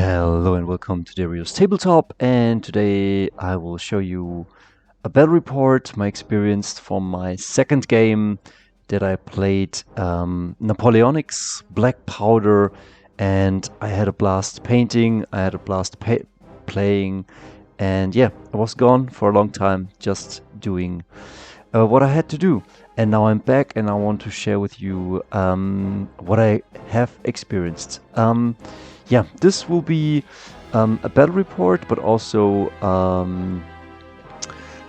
Hello and welcome to Dario's Tabletop, and today I will show you a battle report, my experience from my second game that I played, Napoleonic's Black Powder, and I had a blast painting, I had a blast playing, and yeah, I was gone for a long time just doing what I had to do. And now I'm back and I want to share with you what I have experienced. Yeah, this will be a battle report, but also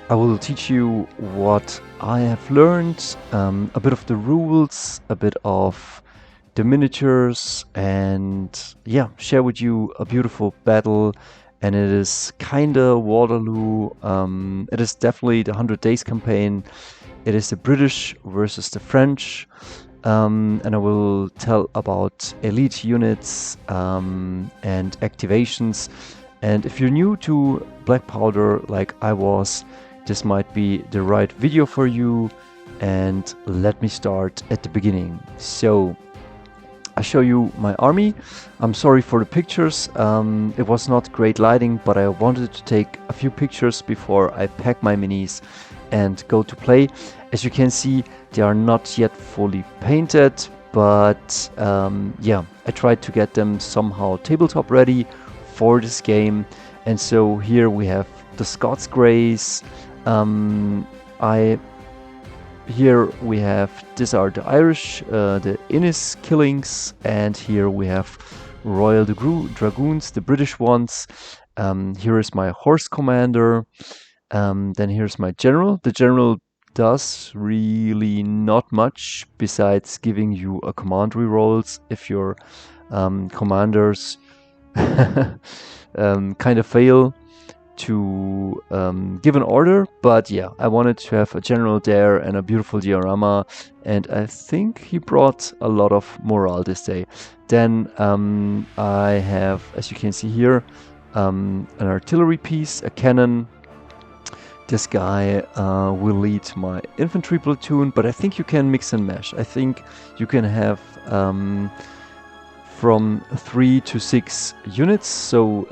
I will teach you what I have learned, a bit of the rules, a bit of the miniatures, and yeah, share with you a beautiful battle. And it is kinda Waterloo. It is definitely the 100 Days campaign. It is the British versus the French. And I will tell about elite units and activations. And if you're new to Black Powder like I was, this might be the right video for you. And let me start at the beginning. So I show you my army. I'm sorry for the pictures. It was not great lighting, but I wanted to take a few pictures before I pack my minis and go to play. As you can see, they are not yet fully painted, but yeah, I tried to get them somehow tabletop ready for this game. And so here we have the Scots Greys. Here we have, these are the Irish, the Innis Killings, and here we have Royal Dragoons, the British ones. Here is my horse commander. Then here's my general. The general does really not much besides giving you a command rerolls if your commanders kind of fail to give an order. But yeah, I wanted to have a general there and a beautiful diorama, and I think he brought a lot of morale this day. Then I have, as you can see here, an artillery piece, a cannon. This guy will lead my infantry platoon, but I think you can mix and match. I think you can have from 3 to 6 units. So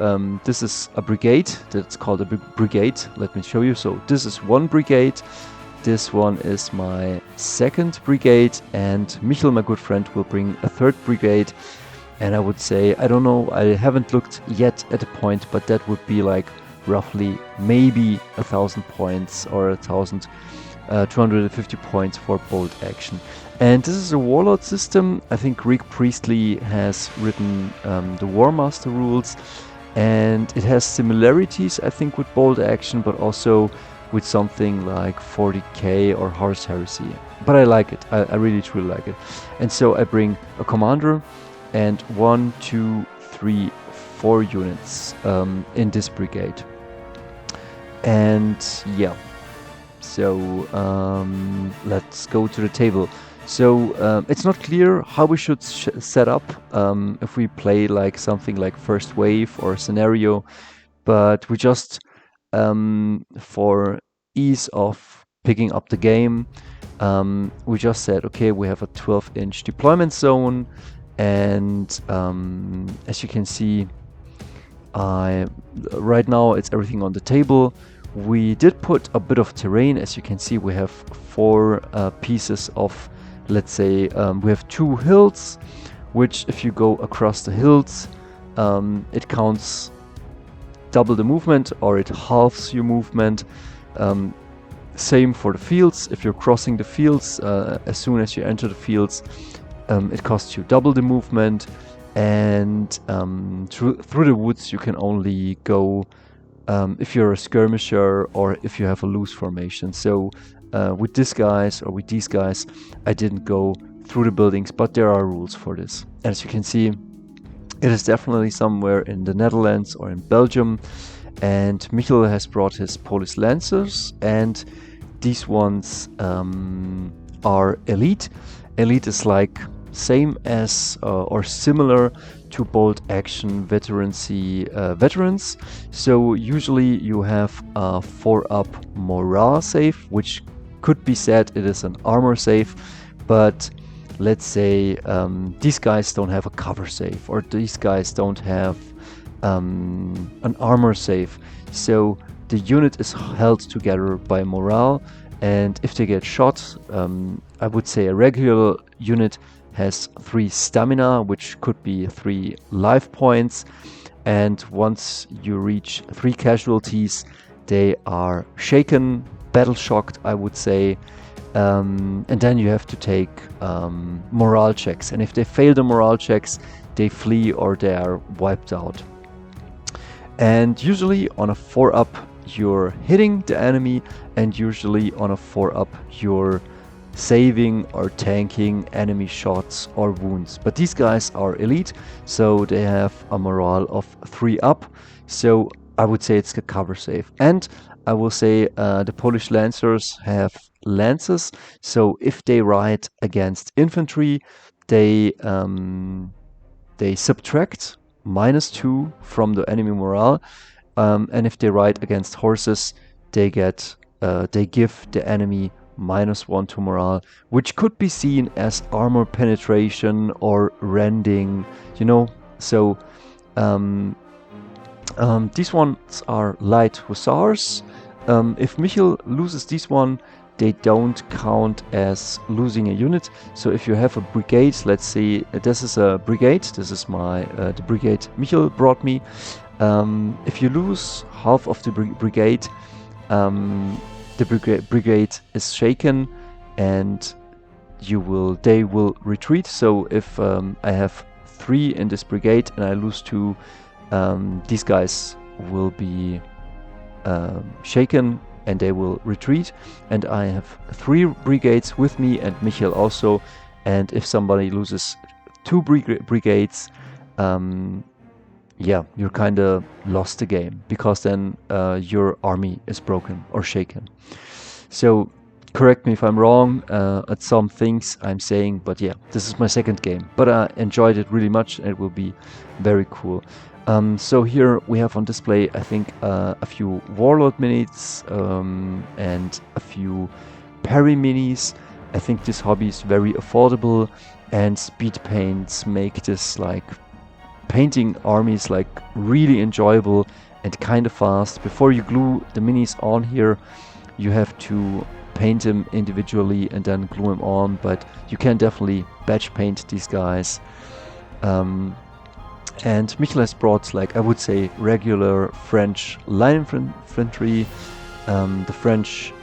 this is a brigade, that's called a brigade. Let me show you. So this is one brigade. This one is my second brigade, and Michel, my good friend, will bring a third brigade. And I would say, I don't know, I haven't looked yet at the point, but that would be like roughly maybe 1,000 points or 1,250 points for bold action. And this is a warlord system. I think Rick Priestley has written the War Master rules, and it has similarities, I think, with bold action, but also with something like 40k or Horus Heresy. But I like it. I really truly like it. And so I bring a commander and 1, 2, 3, 4 units in this brigade. And yeah, so let's go to the table. So it's not clear how we should set up if we play like something like first wave or scenario, but we just for ease of picking up the game, we just said, okay, we have a 12-inch deployment zone, and as you can see, right now it's everything on the table. We did put a bit of terrain. As you can see, we have 4 pieces of, let's say, we have 2 hills, which if you go across the hills, it counts double the movement, or it halves your movement. Same for the fields. If you're crossing the fields, as soon as you enter the fields, it costs you double the movement. And through the woods you can only go if you're a skirmisher or if you have a loose formation. So with this guys or with these guys, I didn't go through the buildings, but there are rules for this. As you can see, it is definitely somewhere in the Netherlands or in Belgium, and Michel has brought his Polish Lancers, and these ones are elite. Elite is like same as or similar to bold action veterancy veterans. So usually you have a 4-up morale save, which could be said it is an armor save, but let's say these guys don't have a cover save, or these guys don't have an armor save. So the unit is held together by morale, and if they get shot, I would say a regular unit has 3 stamina, which could be 3 life points, and once you reach 3 casualties, they are shaken, battle shocked, I would say, and then you have to take morale checks, and if they fail the morale checks, they flee or they are wiped out. And usually on a 4-up you're hitting the enemy, and usually on a 4-up you're saving or tanking enemy shots or wounds. But these guys are elite, so they have a morale of 3 up, so I would say it's a cover save. And I will say the Polish Lancers have lances, so if they ride against infantry, they subtract -2 from the enemy morale, and if they ride against horses, they give the enemy -1 to morale, which could be seen as armor penetration or rending, you know. So these ones are light hussars. If Michel loses this one, they don't count as losing a unit. So if you have a brigade, let's say this is a brigade, this is my the brigade Michel brought me. If you lose half of the brigade, the brigade is shaken, and they will retreat. So if I have 3 in this brigade and I lose 2, these guys will be shaken and they will retreat. And I have 3 brigades with me, and Michel also. And if somebody loses 2 brigades, yeah, you're kind of lost the game, because then your army is broken or shaken. So correct me if I'm wrong at some things I'm saying, but yeah, this is my second game, but I enjoyed it really much, and it will be very cool. So here we have on display, I think, a few Warlord minis and a few Parry minis. I think this hobby is very affordable, and speed paints make this like painting armies like really enjoyable and kind of fast. Before you glue the minis on here, you have to paint them individually and then glue them on, but you can definitely batch paint these guys. And Michel has brought, like, I would say, regular French line infantry. The French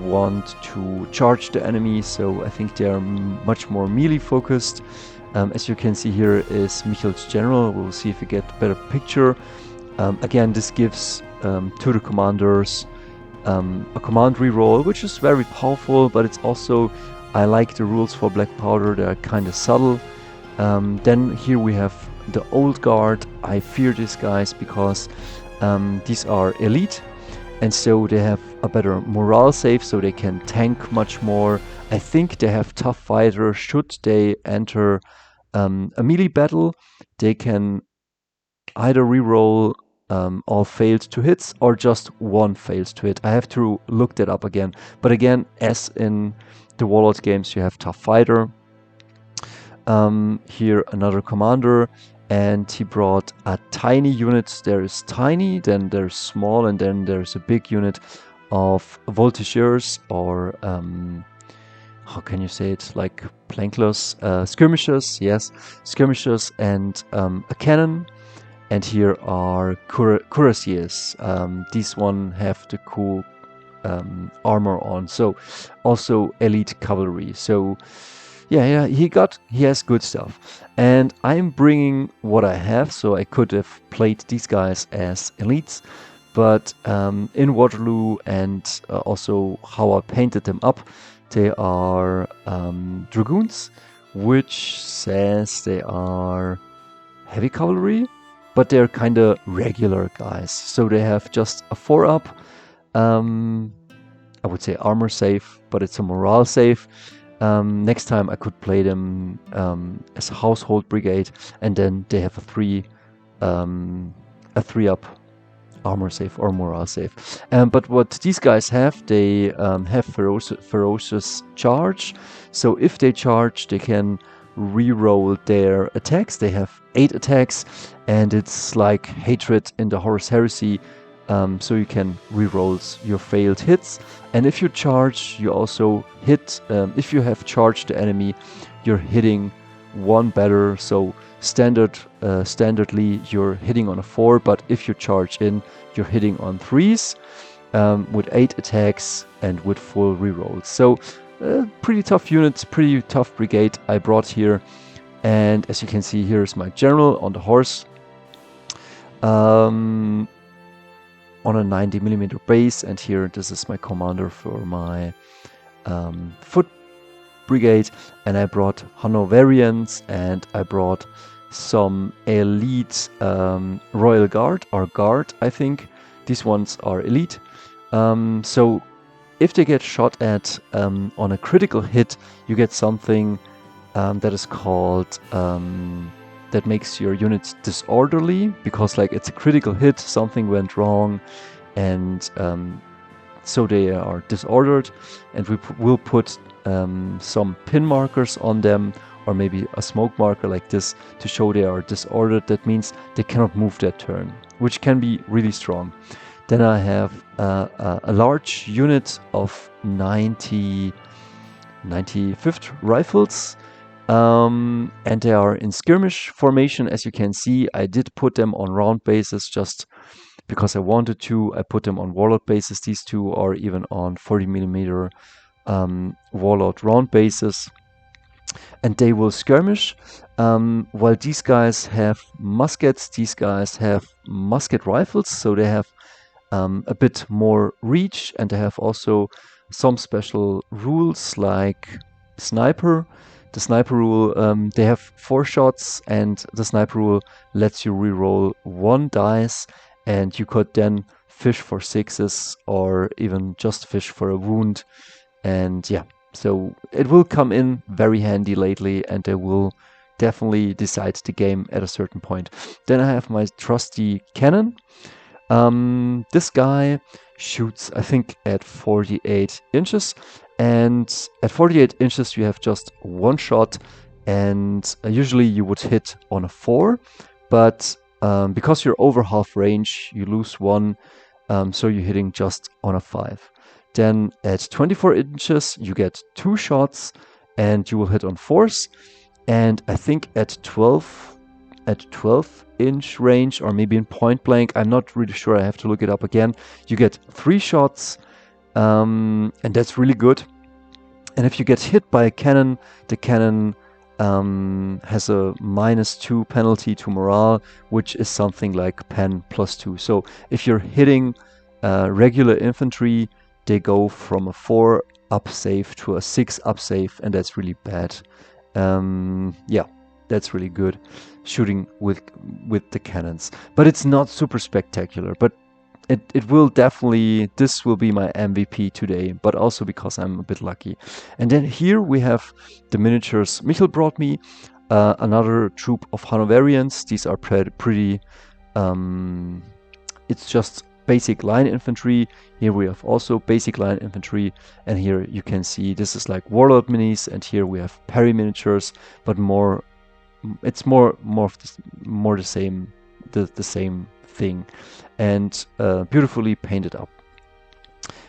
want to charge the enemy, so I think they are much more melee focused. As you can see, here is Michel's general. We'll see if we get a better picture. Again, this gives to the commanders a command reroll, which is very powerful, but it's also, I like the rules for Black Powder, they're kind of subtle. Then here we have the Old Guard. I fear these guys because these are elite, and so they have a better morale save, so they can tank much more. I think they have tough fighter. Should they enter a melee battle, they can either reroll all failed to hits or just 1 fails to hit. I have to look that up again. But again, as in the Warlord games, you have tough fighter. Here another commander, and he brought a tiny unit. There is tiny, then there's small, and then there's a big unit of voltigeurs, or how can you say it, like plankless, skirmishers, yes, skirmishers, and a cannon. And here are cuirassiers. These one have the cool armor on, so also elite cavalry. So yeah, he has good stuff. And I'm bringing what I have, so I could have played these guys as elites, but in Waterloo and also how I painted them up, they are dragoons, which says they are heavy cavalry, but they're kind of regular guys. So they have just a 4-up, I would say armor save, but it's a morale save. Next time I could play them as a household brigade, and then they have a 3-up armor save or morale save. But what these guys have, they have ferocious charge. So if they charge, they can re-roll their attacks. They have 8 attacks, and it's like Hatred in the Horus Heresy. So you can re-roll your failed hits. And if you charge, you also hit. If you have charged the enemy, you're hitting 1 better. So standardly you're hitting on a 4, but if you charge in, you're hitting on 3s with 8 attacks and with full rerolls. So pretty tough units, pretty tough brigade I brought here. And as you can see, here's my general on the horse on a 90mm base, and here this is my commander for my foot brigade. And I brought Hanoverians, and I brought some elite Royal Guard, or Guard, I think. These ones are elite. So if they get shot at on a critical hit, you get something that is called that makes your units disorderly, because like it's a critical hit, something went wrong, and so they are disordered, and we will put some pin markers on them, or maybe a smoke marker like this to show they are disordered. That means they cannot move that turn, which can be really strong. Then I have a large unit of 95th rifles, and they are in skirmish formation. As you can see, I did put them on round bases just because I wanted to. I put them on Warlord bases. These two are even on 40mm Warlord round bases, and they will skirmish. While these guys have muskets, these guys have musket rifles, so they have a bit more reach, and they have also some special rules like sniper. The sniper rule, they have 4 shots, and the sniper rule lets you reroll 1 dice, and you could then fish for 6s or even just fish for a wound. And yeah, so it will come in very handy lately, and they will definitely decide the game at a certain point. Then I have my trusty cannon. This guy shoots, I think, at 48 inches, and at 48 inches you have just 1 shot, and usually you would hit on a 4, but because you're over half range, you lose 1, so you're hitting just on a 5. Then at 24 inches you get 2 shots, and you will hit on 4s, and I think at 12-inch range, or maybe in point blank, I'm not really sure, I have to look it up again, you get 3 shots, and that's really good. And if you get hit by a cannon, the cannon has a -2 penalty to morale, which is something like pen +2. So if you're hitting regular infantry, they go from a 4 up save to a 6 up save, and that's really bad. Yeah, that's really good shooting with the cannons, but it's not super spectacular. But it will definitely, this will be my MVP today, but also because I'm a bit lucky. And then here we have the miniatures Michael brought me, another troop of Hanoverians. These are pretty it's just basic line infantry. Here we have also basic line infantry, and here you can see this is like Warlord minis, and here we have Perry miniatures, but more, it's more the same, the same thing, and beautifully painted up.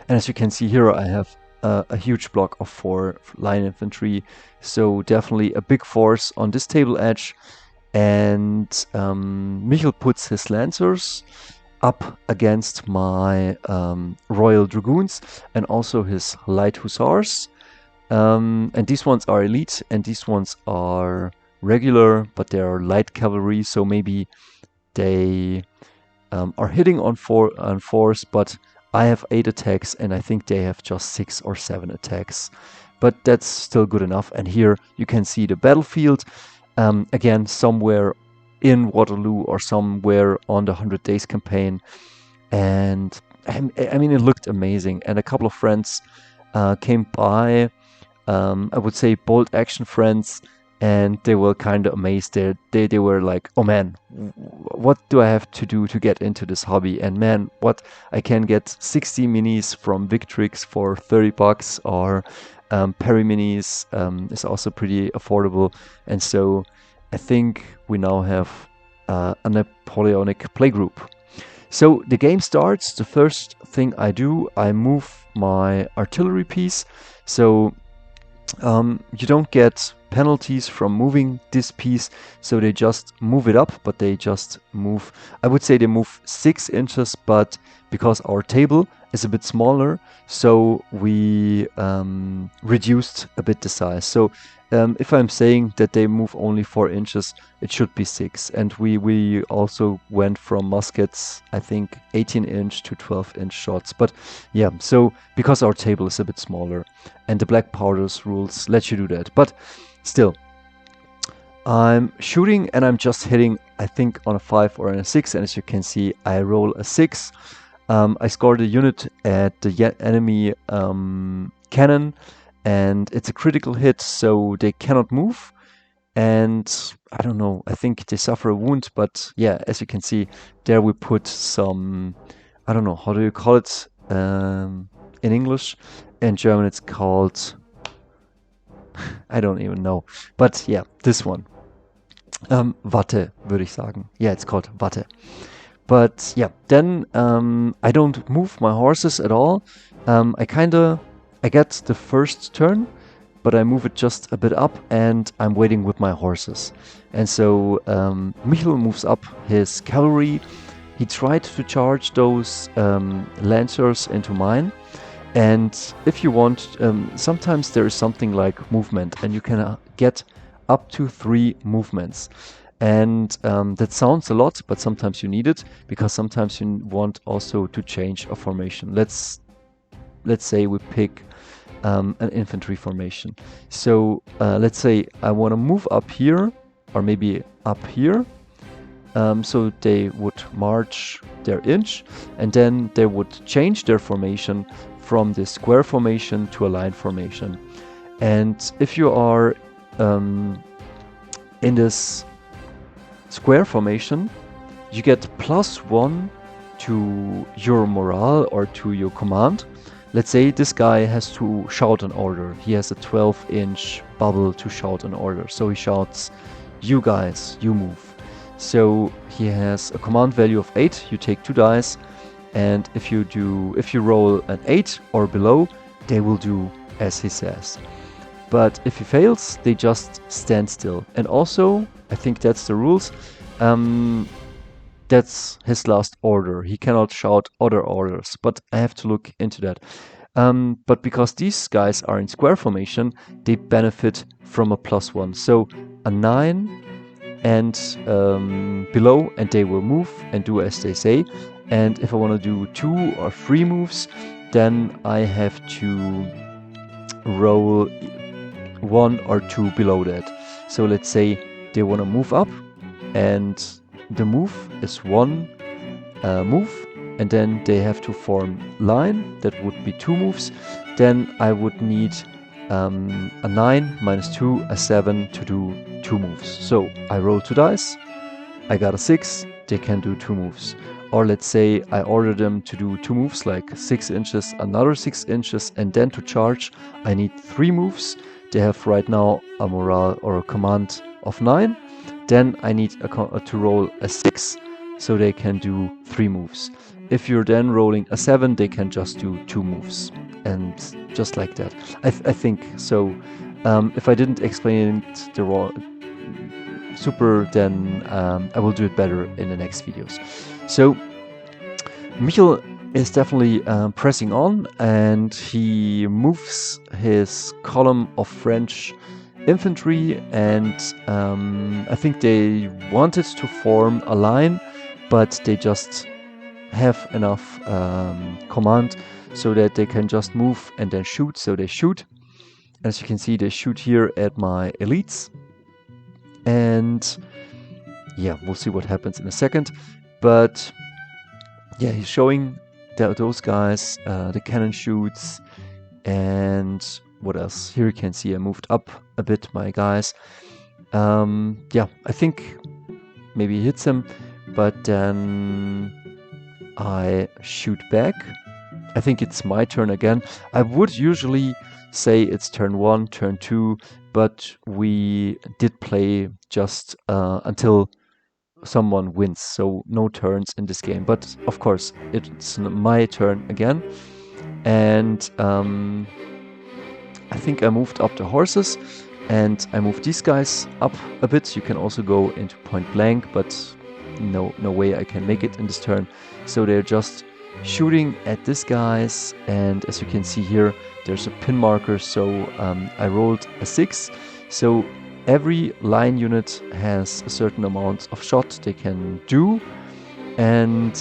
And as you can see here, I have a huge block of 4 line infantry, so definitely a big force on this table edge. And Michael puts his lancers up against my Royal Dragoons, and also his light hussars, and these ones are elite, and these ones are regular, but they are light cavalry, so maybe they are hitting on 4s, but I have 8 attacks, and I think they have just 6 or 7 attacks, but that's still good enough. And here you can see the battlefield, again somewhere in Waterloo or somewhere on the 100 Days campaign, and I mean, it looked amazing. And a couple of friends came by, I would say bold action friends, and they were kind of amazed. They were like, oh man, what do I have to do to get into this hobby? And man, what, I can get 60 minis from Victrix for $30, or Perry-minis is also pretty affordable. And so I think we now have a Napoleonic playgroup. So the game starts. The first thing I do, I move my artillery piece. So you don't get penalties from moving this piece, so they just move it up, but they just move, I would say they move 6 inches, but because our table is a bit smaller, so we reduced a bit the size. So if I'm saying that they move only 4 inches, it should be 6. And we also went from muskets, I think 18-inch to 12-inch shots. But yeah, so because our table is a bit smaller, and the black powders rules let you do that. But still, I'm shooting and I'm just hitting, I think, on a 5 or on a 6. And as you can see, I roll a 6. I scored a unit at the enemy cannon, and it's a critical hit, so they cannot move. And I don't know, I think they suffer a wound, but yeah, as you can see, there we put some, I don't know, how do you call it in English? In German it's called, I don't even know. But yeah, this one. Watte, würde ich sagen. Yeah, it's called Watte. But yeah, then I don't move my horses at all. I get the first turn, but I move it just a bit up, and I'm waiting with my horses. And so Michel moves up his cavalry. He tried to charge those lancers into mine. And if you want, sometimes there is something like movement, and you can get up to 3 movements. And that sounds a lot, but sometimes you need it, because sometimes you want also to change a formation. Let's say we pick an infantry formation. So let's say I want to move up here, or maybe up here. So they would march their inch, and then they would change their formation from the square formation to a line formation. And if you are in this square formation, you get +1 to your morale or to your command. Let's say this guy has to shout an order. He has a 12-inch bubble to shout an order. So he shouts, "You guys, you move." So he has a command value of 8. You take 2 dice, and if you roll an 8 or below, they will do as he says. But if he fails, they just stand still. And also, I think that's the rules. That's his last order. He cannot shout other orders, but I have to look into that. But because these guys are in square formation, they benefit from a +1. So a 9 and below, and they will move and do as they say. And if I want to do 2 or 3 moves, then I have to roll 1 or 2 below that. So let's say they want to move up, and the move is 1 move, and then they have to form line. That would be 2 moves. Then I would need a 9 minus 2, a 7 to do 2 moves. So I roll 2 dice, I got a 6, they can do 2 moves. Or let's say I order them to do 2 moves, like 6 inches, another 6 inches, and then to charge I need 3 moves. They have right now a morale or a command of 9. Then I need to roll a 6, so they can do 3 moves. If you're then rolling a 7, they can just do 2 moves. And just like that. I think so. If I didn't explain it super, then I will do it better in the next videos. So Michel is definitely pressing on, and he moves his column of French infantry, and I think they wanted to form a line, but they just have enough command so that they can just move and then shoot. So they shoot. As you can see, they shoot here at my elites, and yeah, we'll see what happens in a second. But yeah, he's showing those guys, the cannon shoots, and what else? Here you can see I moved up a bit my guys. Yeah, I think maybe he hits him, but then I shoot back, I think it's my turn again. I would usually say it's turn 1, turn 2, but we did play just until someone wins, so no turns in this game. But of course, it's my turn again. And I think I moved up the horses, and I moved these guys up a bit. You can also go into point blank, but no way I can make it in this turn. So they're just shooting at these guys, and as you can see here, there's a pin marker, so I rolled a 6. So every line unit has a certain amount of shot they can do, and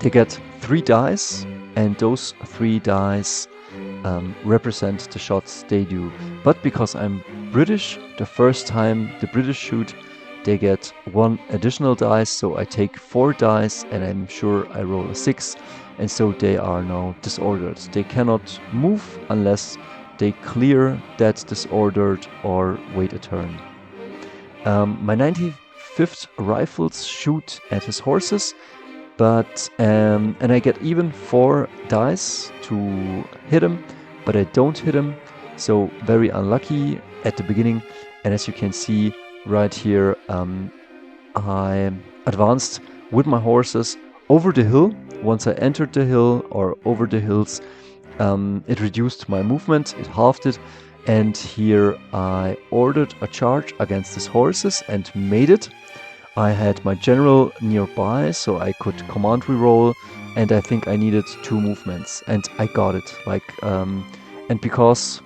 they get 3 dice, and those 3 dice represent the shots they do. But because I'm British, the first time the British shoot, they get 1 additional dice, so I take 4 dice, and I'm sure I roll a 6, and so they are now disordered. They cannot move unless they clear that disordered or wait a turn. My 95th Rifles shoot at his horses, but and I get even 4 dice to hit him, but I don't hit him, so very unlucky at the beginning. And as you can see right here, I advanced with my horses over the hill. Once I entered the hill or over the hills, it reduced my movement, it halved it, and here I ordered a charge against his horses and made it. I had my general nearby, so I could command reroll, and I think I needed 2 movements, and I got it. And because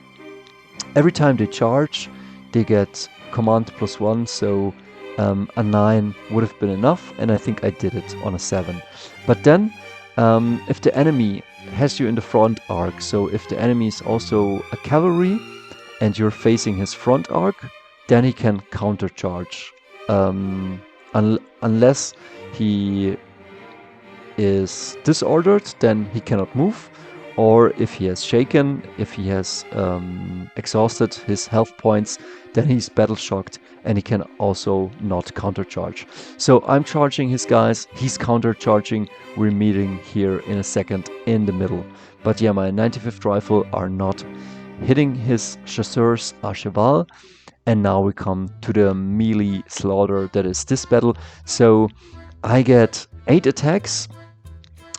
every time they charge, they get command +1, so a 9 would have been enough, and I think I did it on a 7. But then, if the enemy has you in the front arc, so if the enemy is also a cavalry and you're facing his front arc, then he can countercharge. Unless he is disordered, then he cannot move, or if he has shaken, if he has exhausted his health points, then he's battle shocked and he can also not countercharge. So I'm charging his guys, he's countercharging, we're meeting here in a second in the middle. But yeah, my 95th Rifle are not hitting his chasseurs à cheval. And now we come to the melee slaughter that is this battle. So I get 8 attacks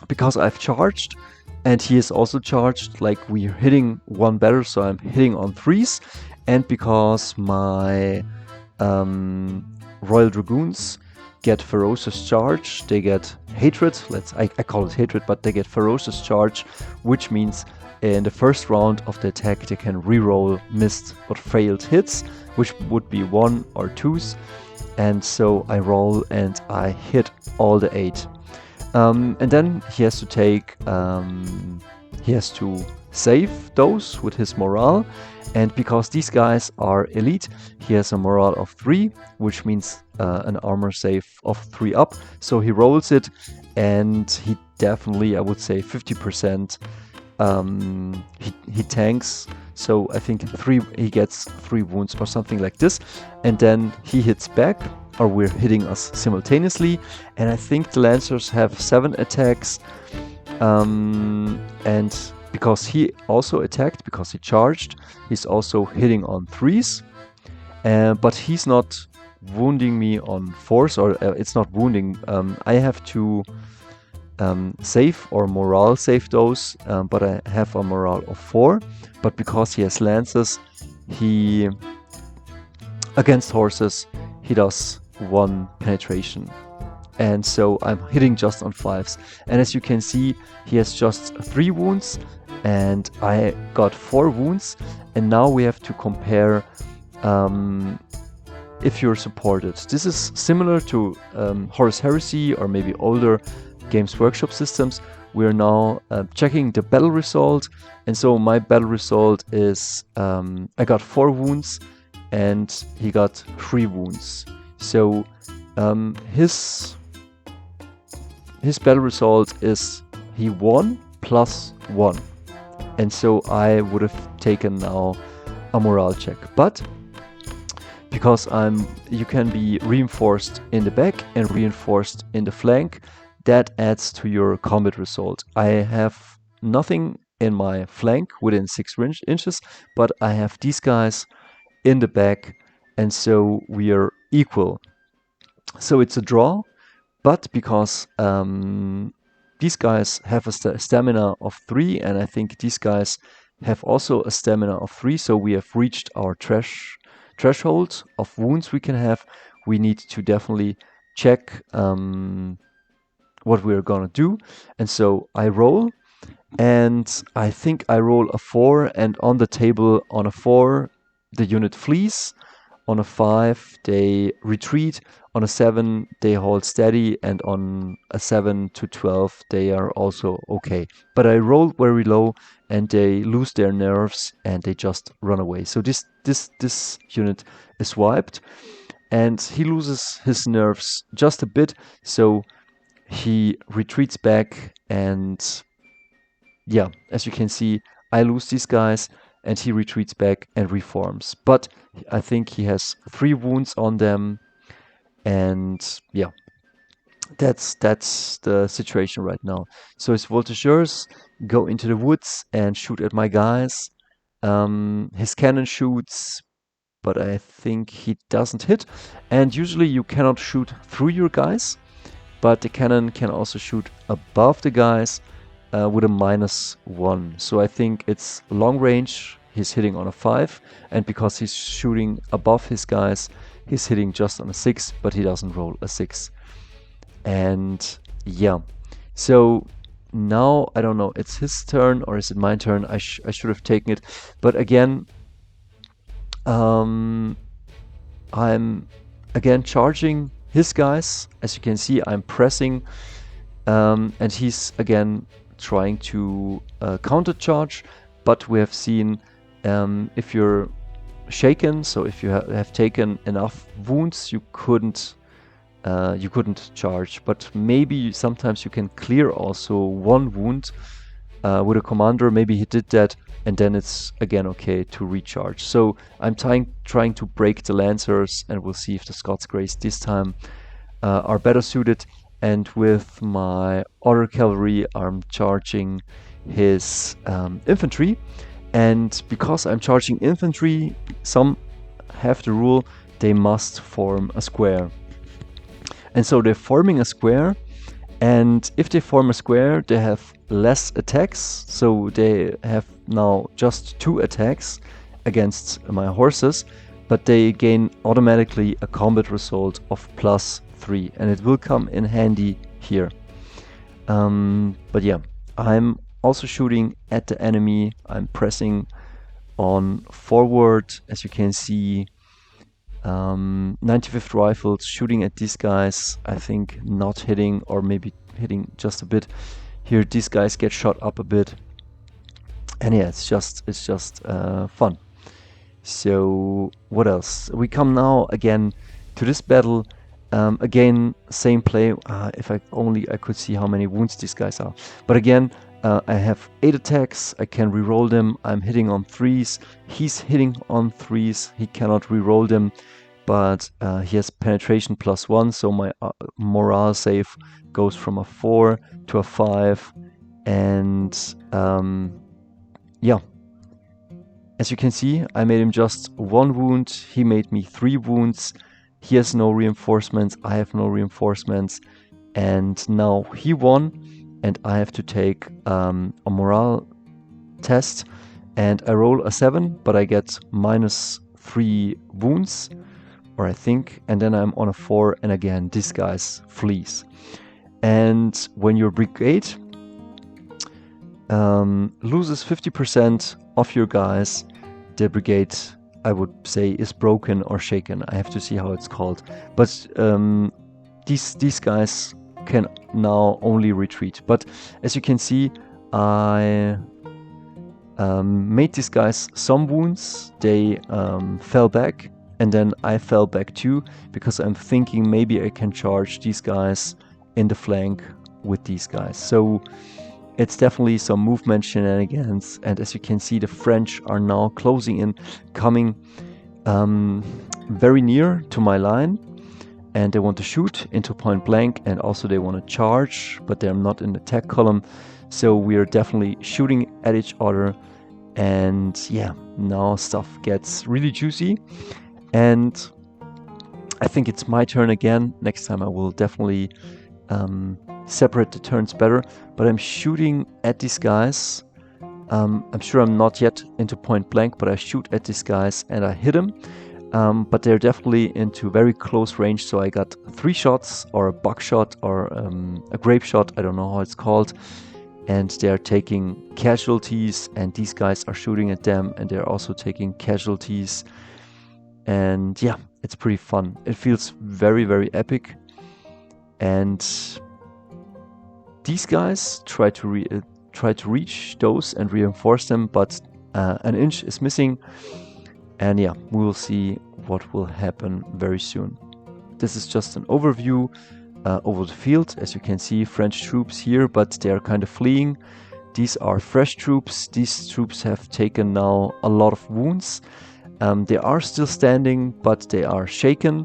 because I've charged, and he is also charged, like we're hitting 1 better, so I'm hitting on 3s. And because my Royal Dragoons get ferocious charge, they get hatred. I call it hatred, but they get ferocious charge, which means in the first round of the attack they can reroll missed or failed hits, which would be 1 or 2s. And so I roll and I hit all the 8. And then he has to take, he has to save those with his morale. And because these guys are elite, he has a morale of 3, which means an armor save of 3 up. So he rolls it, and he definitely, I would say 50%, he tanks. So I think he gets 3 wounds or something like this. And then he hits back, or we're hitting us simultaneously. And I think the Lancers have 7 attacks. And because he also attacked, because he charged, he's also hitting on 3s. But he's not wounding me on 4s, or it's not wounding. I have to save or morale save those, but I have a morale of 4. But because he has lances, he against horses he does 1 penetration, and so I'm hitting just on 5s. And as you can see, he has just 3 wounds and I got 4 wounds. And now we have to compare if you're supported. This is similar to Horus Heresy or maybe older Games Workshop systems. We're now checking the battle result, and so my battle result is I got 4 wounds and he got 3 wounds. So his battle result is he won +1, and so I would have taken now a morale check. But because you can be reinforced in the back and reinforced in the flank, that adds to your combat result. I have nothing in my flank within 6 inches, but I have these guys in the back, and so we are equal. So it's a draw, but because these guys have a stamina of 3, and I think these guys have also a stamina of 3, so we have reached our threshold of wounds we can have. We need to definitely check what we're gonna do. And so I roll, and I think I roll a 4, and on the table on a 4 the unit flees, on a 5 they retreat, on a 7 they hold steady, and on a 7 to 12 they are also okay. But I rolled very low and they lose their nerves and they just run away. So this unit is wiped, and he loses his nerves just a bit, so he retreats back, and yeah, as you can see, I lose these guys and he retreats back and reforms. But I think he has 3 wounds on them, and yeah, that's the situation right now. So his voltigeurs go into the woods and shoot at my guys. His cannon shoots, but I think he doesn't hit. And usually you cannot shoot through your guys, but the cannon can also shoot above the guys with a -1. So I think it's long range. He's hitting on a 5, and because he's shooting above his guys, he's hitting just on a 6, but he doesn't roll a 6. And yeah, so now I don't know, it's his turn or is it my turn? I should have taken it, but again, I'm again charging his guys. As you can see, I'm pressing, and he's again trying to counter charge, but we have seen if you're shaken, so if you have taken enough wounds, you couldn't charge. But maybe sometimes you can clear also 1 wound with a commander. Maybe he did that, and then it's again okay to recharge. So I'm trying to break the Lancers, and we'll see if the Scots Greys this time are better suited. And with my other cavalry, I'm charging his infantry. And because I'm charging infantry, some have the rule they must form a square. And so they're forming a square, and if they form a square, they have less attacks. So they have now just 2 attacks against my horses, but they gain automatically a combat result of +3, and it will come in handy here. But yeah, I'm also shooting at the enemy. I'm pressing on forward, as you can see. 95th Rifles shooting at these guys, I think not hitting, or maybe hitting just a bit. Here these guys get shot up a bit, and yeah, it's just fun. So what else? We come now again to this battle. Again, same play. If I could see how many wounds these guys are. But again, I have 8 attacks. I can reroll them. I'm hitting on 3s. He's hitting on 3s. He cannot reroll them, but he has penetration +1. So my morale save goes from a 4 to a 5. And yeah, as you can see, I made him just 1 wound. He made me 3 wounds. He has no reinforcements. I have no reinforcements. And now he won. And I have to take a morale test, and I roll a 7, but I get -3 wounds, or I think, and then I'm on a 4, and again this guy flees. And when your brigade loses 50% of your guys, the brigade, I would say, is broken or shaken. I have to see how it's called, but these guys can now only retreat. But as you can see, I made these guys some wounds. They fell back, and then I fell back too, because I'm thinking maybe I can charge these guys in the flank with these guys. So it's definitely some movement shenanigans, and as you can see, the French are now closing in, coming very near to my line. and they want to shoot into point blank, and also they want to charge, but they're not in the attack column. So we are definitely shooting at each other, and yeah, now stuff gets really juicy. And I think it's my turn again. Next time I will definitely separate the turns better, but I'm shooting at these guys. I'm sure I'm not yet into point blank, but I shoot at these guys and I hit them. But they're definitely into very close range, so I got 3 shots, or a buckshot, or a grape shot, I don't know how it's called, and they're taking casualties, and these guys are shooting at them and they're also taking casualties. And yeah, it's pretty fun. It feels very, very epic. And these guys try to reach those and reinforce them, but an inch is missing. And yeah, we will see what will happen very soon. This is just an overview over the field. As you can see, French troops here, but they are kind of fleeing. These are fresh troops. These troops have taken now a lot of wounds. They are still standing, but they are shaken.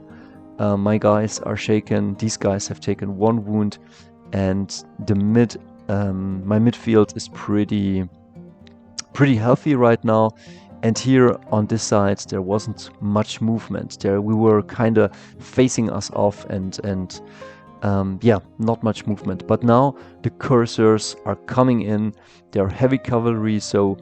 My guys are shaken. These guys have taken 1 wound, and the my midfield is pretty healthy right now. And here on this side, there wasn't much movement. There we were kind of facing us off, and yeah, not much movement. But now the cursors are coming in. They are heavy cavalry, so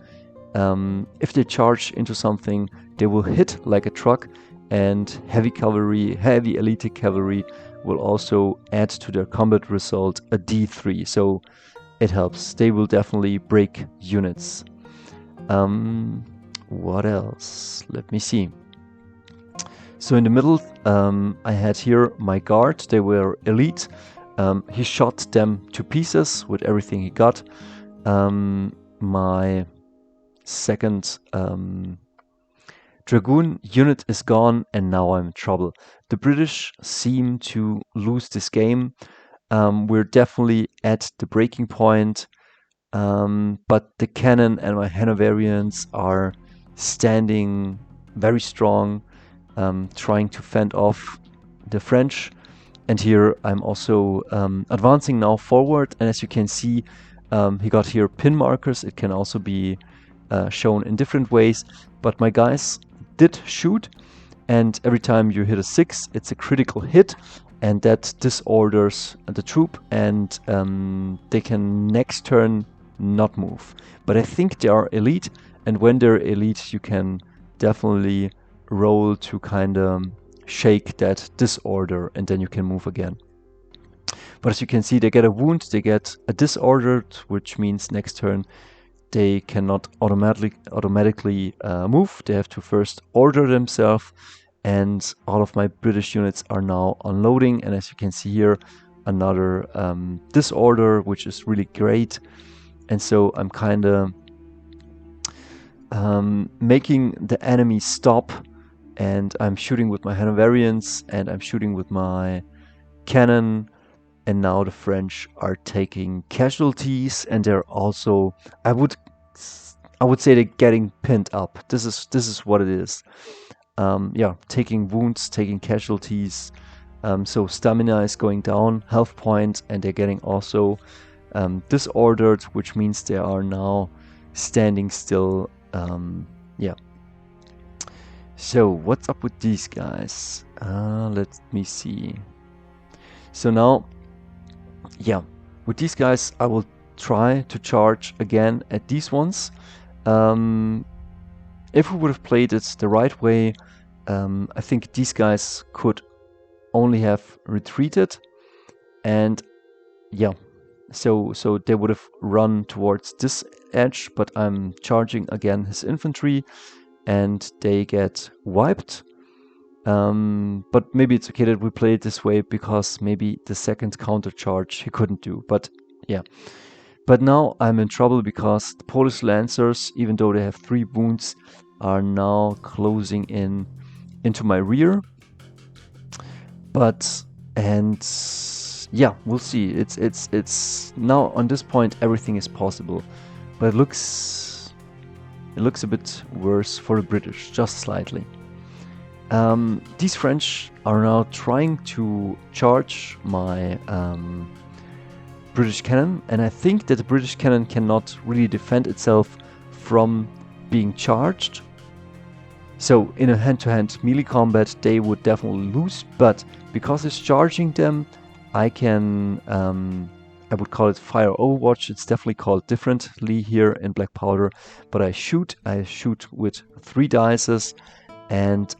if they charge into something, they will hit like a truck. And heavy cavalry, heavy elite cavalry, will also add to their combat result a D3. So it helps. They will definitely break units. What else? Let me see. So in the middle, I had here my guard. They were elite. He shot them to pieces with everything he got. My second Dragoon unit is gone, and now I'm in trouble. The British seem to lose this game. We're definitely at the breaking point. But the cannon and my Hanoverians are standing very strong, trying to fend off the French. And here I'm also advancing now forward, and as you can see, he got here pin markers. It can also be shown in different ways, but my guys did shoot, and every time you hit a 6, it's a critical hit, and that disorders the troop, and they can next turn not move. But I think they are elite, and when they're elite, you can definitely roll to kind of shake that disorder, and then you can move again. But as you can see, they get a wound, they get a disordered, which means next turn they cannot automatically move. They have to first order themselves, and all of my British units are now unloading. And as you can see here, another disorder, which is really great. And so I'm kind of making the enemy stop, and I'm shooting with my Hanoverians, and I'm shooting with my cannon, and now the French are taking casualties, and they're also, I would say they're getting pinned up. This is what it is. Yeah, taking wounds, taking casualties. So stamina is going down, health points, and they're getting also disordered, which means they are now standing still. Yeah. So what's up with these guys? Let me see. So now, yeah, with these guys I will try to charge again at these ones. If we would have played it the right way, I think these guys could only have retreated, and yeah, so they would have run towards this edge, but I'm charging again his infantry, and they get wiped. But maybe it's okay that we play it this way, because maybe the second counter charge he couldn't do. But yeah, but now I'm in trouble, because the Polish Lancers, even though they have 3 wounds, are now closing in into my rear. But yeah, we'll see. It's now on this point everything is possible, but it looks a bit worse for the British, just slightly. These French are now trying to charge my British cannon, and I think that the British cannon cannot really defend itself from being charged. So in a hand-to-hand melee combat they would definitely lose, but because it's charging them, I can, I would call it fire overwatch. It's definitely called differently here in Black Powder, but I shoot with 3 dices, and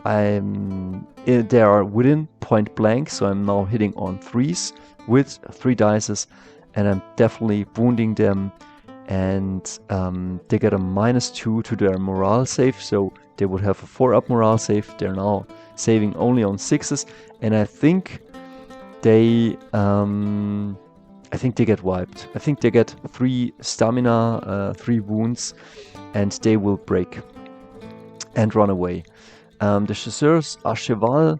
they are within point blank, so I'm now hitting on 3s with 3 dices, and I'm definitely wounding them, and they get a -2 to their morale save, so they would have a 4-up morale save. They're now saving only on 6s, and I think they get wiped. I think they get 3 stamina, 3 wounds, and they will break and run away. The chasseurs à cheval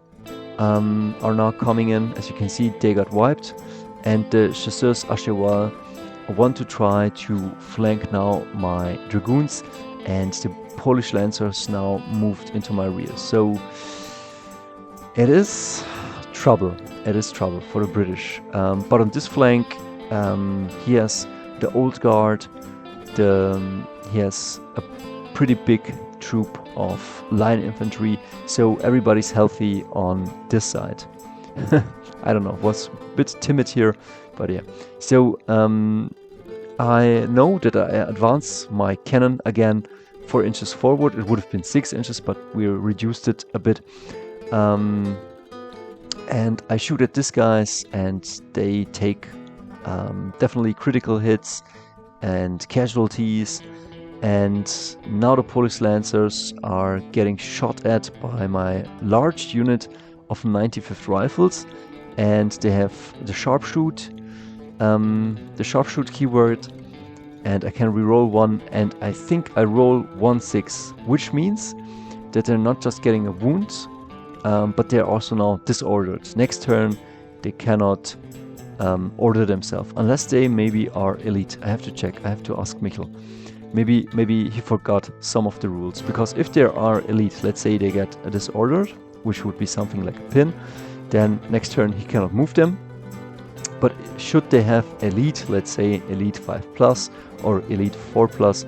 are now coming in. As you can see, they got wiped, and the chasseurs à cheval want to try to flank now my dragoons, and the Polish lancers now moved into my rear. So it is trouble. It is trouble for the British. But on this flank, he has the old guard. He has a pretty big troop of line infantry, so everybody's healthy on this side. I don't know, was a bit timid here, but yeah. So I know that I advance my cannon again 4 inches forward. It would have been 6 inches, but we reduced it a bit. And I shoot at these guys, and they take definitely critical hits and casualties. And now the Polish Lancers are getting shot at by my large unit of 95th Rifles, and they have the sharpshoot keyword, and I can reroll 1, and I think I roll 1-6, which means that they're not just getting a wound, but they're also now disordered. Next turn they cannot order themselves, unless they maybe are elite. I have to check, I have to ask Michael. Maybe he forgot some of the rules, because if they are elite, let's say they get a disordered, which would be something like a pin, then next turn he cannot move them. But should they have elite, let's say elite 5+ or elite 4+,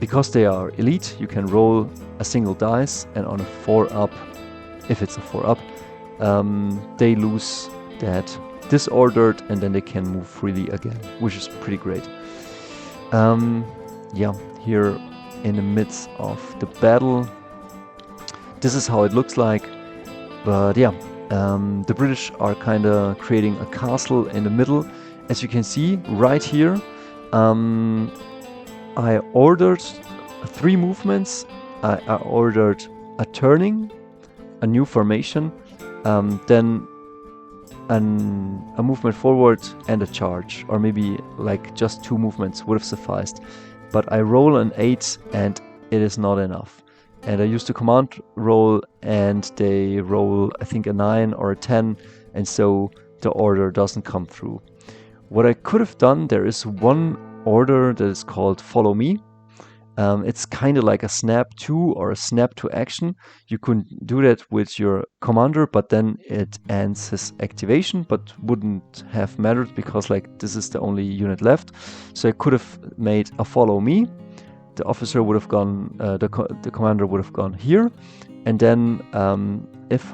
because they are elite, you can roll a single dice, and on a 4-up, if it's a 4-up, they lose that disordered, and then they can move freely again, which is pretty great. Yeah, here in the midst of the battle, this is how it looks like. But yeah, the British are kind of creating a castle in the middle. As you can see right here, I ordered 3 movements. I ordered a turning, a new formation, then a movement forward and a charge, or maybe like just 2 movements would have sufficed. But I roll an 8 and it is not enough. And I used the command roll, and they roll I think a 9 or a 10, and so the order doesn't come through. What I could have done, there is one order that is called follow me. It's kind of like a snap to or a snap to action. You could do that with your commander, but then it ends his activation, but wouldn't have mattered because like this is the only unit left. So I could have made a follow me. The officer would have gone, the commander would have gone here, and then if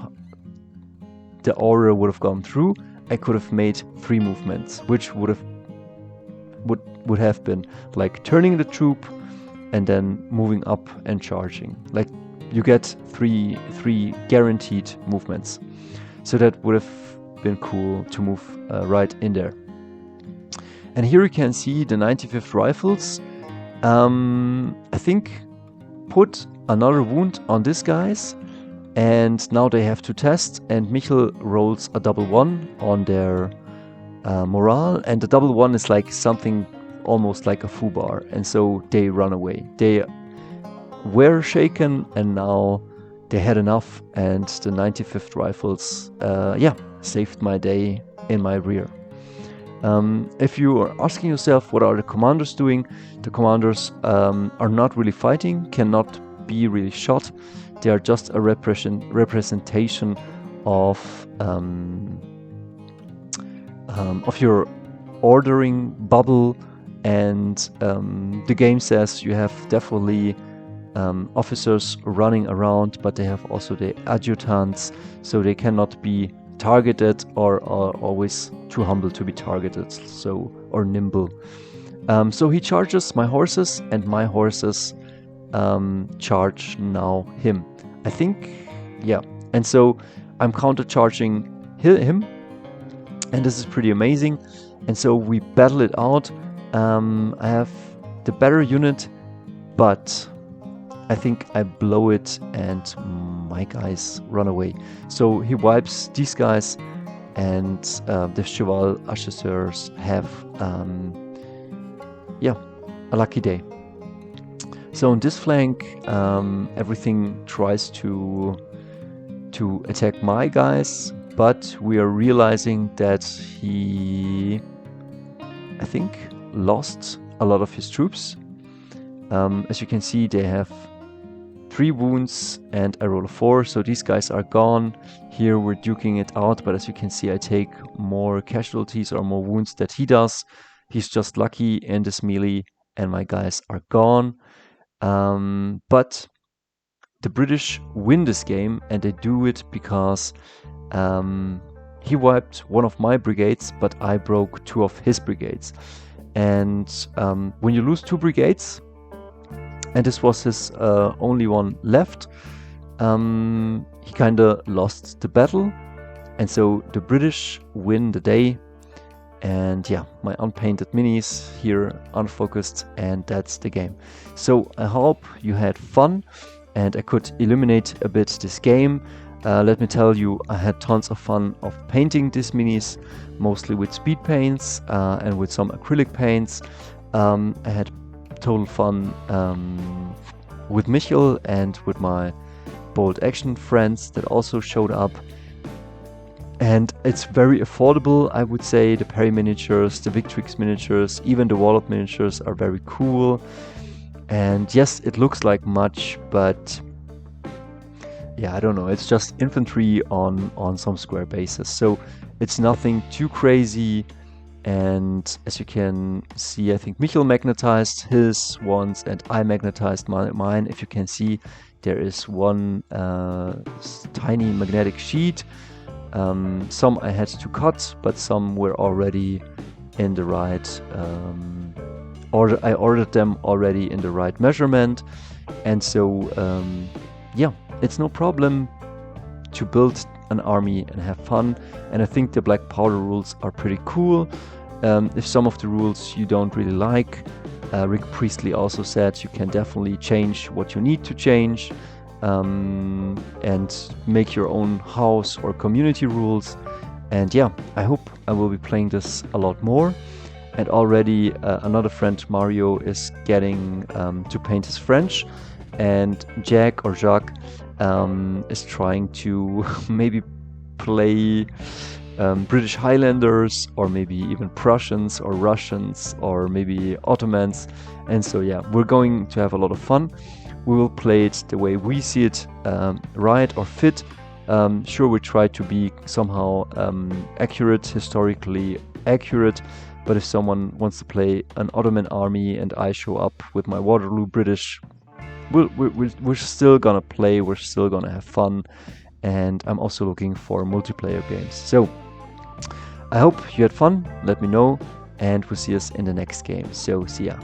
the order would have gone through, I could have made 3 movements, which would have been like turning the troop, and then moving up and charging. Like you get three guaranteed movements. So that would have been cool to move right in there. And here you can see the 95th Rifles. I think put another wound on these guys, and now they have to test, and Michael rolls a double 1 on their morale, and the double 1 is like something almost like a foobar, and so they run away. They were shaken, and now they had enough, and the 95th Rifles saved my day in my rear. If you are asking yourself what are the commanders doing, the commanders are not really fighting, cannot be really shot. They are just a representation of your ordering bubble, and the game says you have definitely officers running around, but they have also the adjutants, so they cannot be targeted or are always too humble to be targeted, so, or nimble. So he charges my horses, and my horses charge now him, I think. Yeah, and so I'm counter charging him, and this is pretty amazing. And so we battle it out. I have the better unit, but I think I blow it and my guys run away. So he wipes these guys, and the Cheval Archers have yeah, a lucky day. So on this flank, everything tries to attack my guys, but we are realizing that he, I think, lost a lot of his troops. As you can see, they have 3 wounds and I roll a 4, so these guys are gone. Here we're duking it out, but as you can see, I take more casualties or more wounds that he does. He's just lucky in this melee, and my guys are gone. But the British win this game, and they do it because he wiped one of my brigades, but I broke 2 of his brigades. And when you lose 2 brigades, and this was his only one left, he kinda lost the battle, and so the British win the day. And yeah, my unpainted minis here unfocused, and that's the game. So I hope you had fun and I could illuminate a bit this game. Let me tell you, I had tons of fun of painting these minis, mostly with speed paints and with some acrylic paints. I had total fun with Michael and with my bold action friends that also showed up. And it's very affordable, I would say. The Perry miniatures, the Victrix miniatures, even the Warlord miniatures are very cool. And yes, it looks like much, but yeah, I don't know. It's just infantry on some square bases. So it's nothing too crazy. And as you can see, I think Michael magnetized his ones and I magnetized mine. If you can see, there is one tiny magnetic sheet. Some I had to cut, but some were already in the right I ordered them already in the right measurement, and so yeah, it's no problem to build an army and have fun. And I think the black powder rules are pretty cool. If some of the rules you don't really like, Rick Priestley also said you can definitely change what you need to change. And make your own house or community rules. And yeah, I hope I will be playing this a lot more. And already another friend, Mario, is getting to paint his French, and Jack or Jacques is trying to maybe play British Highlanders, or maybe even Prussians or Russians or maybe Ottomans. And so yeah, we're going to have a lot of fun. We will play it the way we see it, right or fit. Sure, we try to be somehow accurate, historically accurate, but if someone wants to play an Ottoman army and I show up with my Waterloo British, we're still gonna play, we're still gonna have fun, and I'm also looking for multiplayer games. So I hope you had fun, let me know, and we'll see us in the next game. So see ya.